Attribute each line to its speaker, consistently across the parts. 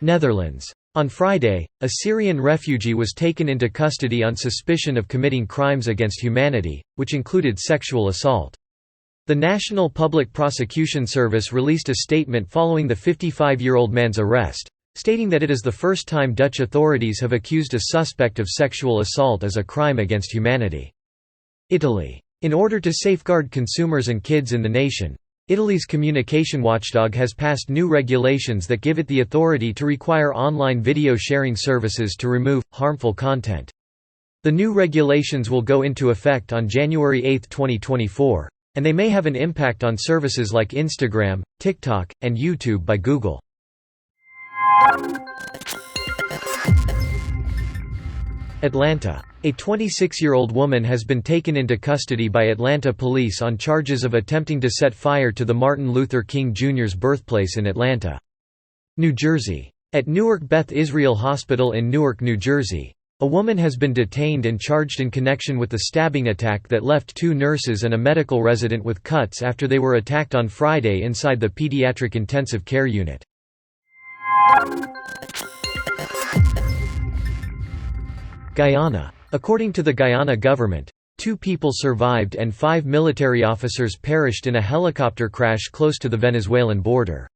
Speaker 1: Netherlands. On Friday, a Syrian refugee was taken into custody on suspicion of committing crimes against humanity, which included sexual assault. The National Public Prosecution Service released a statement following the 55-year-old man's arrest, stating that it is the first time Dutch authorities have accused a suspect of sexual assault as a crime against humanity. Italy. In order to safeguard consumers and kids in the nation, Italy's communication watchdog has passed new regulations that give it the authority to require online video sharing services to remove harmful content. The new regulations will go into effect on January 8, 2024, and they may have an impact on services like Instagram, TikTok, and YouTube by Google. Atlanta. A 26-year-old woman has been taken into custody by Atlanta police on charges of attempting to set fire to the Martin Luther King Jr.'s birthplace in Atlanta. New Jersey. At Newark Beth Israel Hospital in Newark, New Jersey, a woman has been detained and charged in connection with the stabbing attack that left 2 nurses and a medical resident with cuts after they were attacked on Friday inside the pediatric intensive care unit. Guyana. According to the Guyana government, 2 people survived and 5 military officers perished in a helicopter crash close to the Venezuelan border.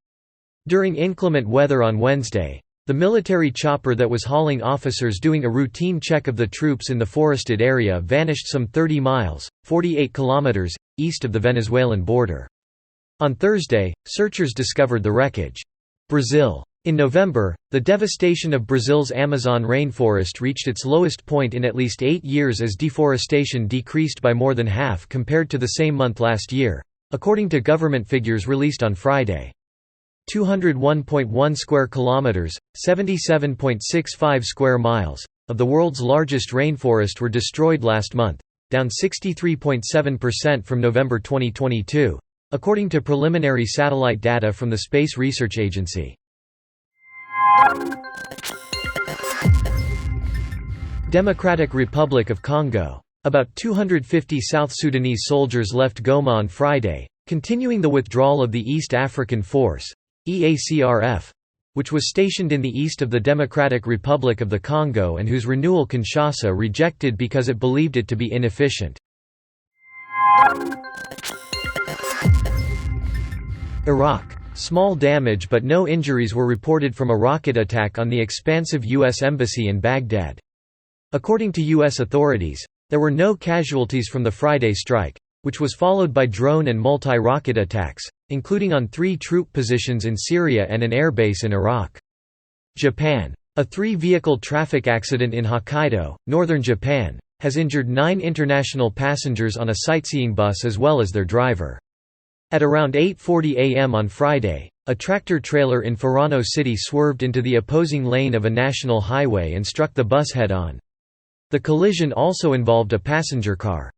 Speaker 1: During inclement weather on Wednesday, the military chopper that was hauling officers doing a routine check of the troops in the forested area vanished some 30 miles, 48 kilometers, east of the Venezuelan border. On Thursday, searchers discovered the wreckage. Brazil. In November, the devastation of Brazil's Amazon rainforest reached its lowest point in at least 8 years as deforestation decreased by more than half compared to the same month last year, according to government figures released on Friday. 201.1 square kilometers, 77.65 square miles, of the world's largest rainforest were destroyed last month, down 63.7% from November 2022, according to preliminary satellite data from the Space Research Agency. Democratic Republic of Congo. About 250 South Sudanese soldiers left Goma on Friday, continuing the withdrawal of the East African Force (EACRF), which was stationed in the east of the Democratic Republic of the Congo and whose renewal Kinshasa rejected because it believed it to be inefficient. Iraq. Small damage but no injuries were reported from a rocket attack on the expansive U.S. Embassy in Baghdad. According to U.S. authorities, there were no casualties from the Friday strike, which was followed by drone and multi-rocket attacks, including on 3 troop positions in Syria and an airbase in Iraq. Japan. A 3-vehicle traffic accident in Hokkaido, northern Japan, has injured 9 international passengers on a sightseeing bus as well as their driver. At around 8:40 a.m. on Friday, a tractor-trailer in Furano City swerved into the opposing lane of a national highway and struck the bus head-on. The collision also involved a passenger car.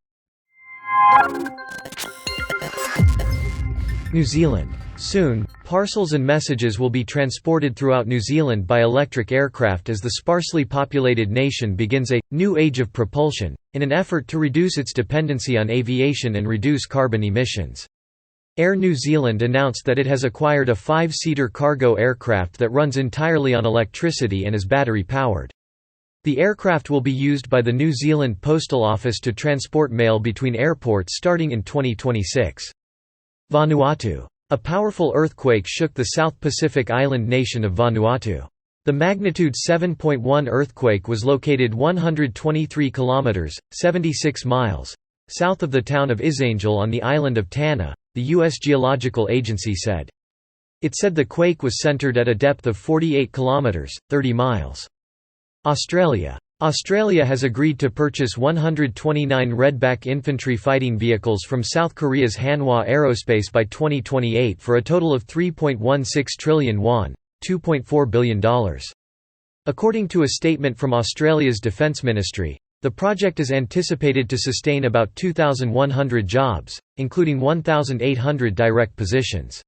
Speaker 1: New Zealand. Soon, parcels and messages will be transported throughout New Zealand by electric aircraft as the sparsely populated nation begins a new age of propulsion, in an effort to reduce its dependency on aviation and reduce carbon emissions. Air New Zealand announced that it has acquired a 5-seater cargo aircraft that runs entirely on electricity and is battery-powered. The aircraft will be used by the New Zealand Postal Office to transport mail between airports starting in 2026. Vanuatu. A powerful earthquake shook the South Pacific island nation of Vanuatu. The magnitude 7.1 earthquake was located 123 kilometers, 76 miles, south of the town of Isangel on the island of Tanna, the U.S. Geological Agency said. It said the quake was centered at a depth of 48 kilometers, 30 miles. Australia. Australia has agreed to purchase 129 Redback infantry fighting vehicles from South Korea's Hanwha Aerospace by 2028 for a total of 3.16 trillion won, $2.4 billion. According to a statement from Australia's Defence Ministry, the project is anticipated to sustain about 2,100 jobs, including 1,800 direct positions.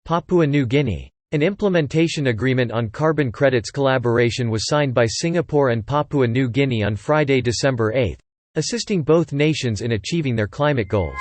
Speaker 1: Papua New Guinea. An implementation agreement on carbon credits collaboration was signed by Singapore and Papua New Guinea on Friday, December 8, assisting both nations in achieving their climate goals.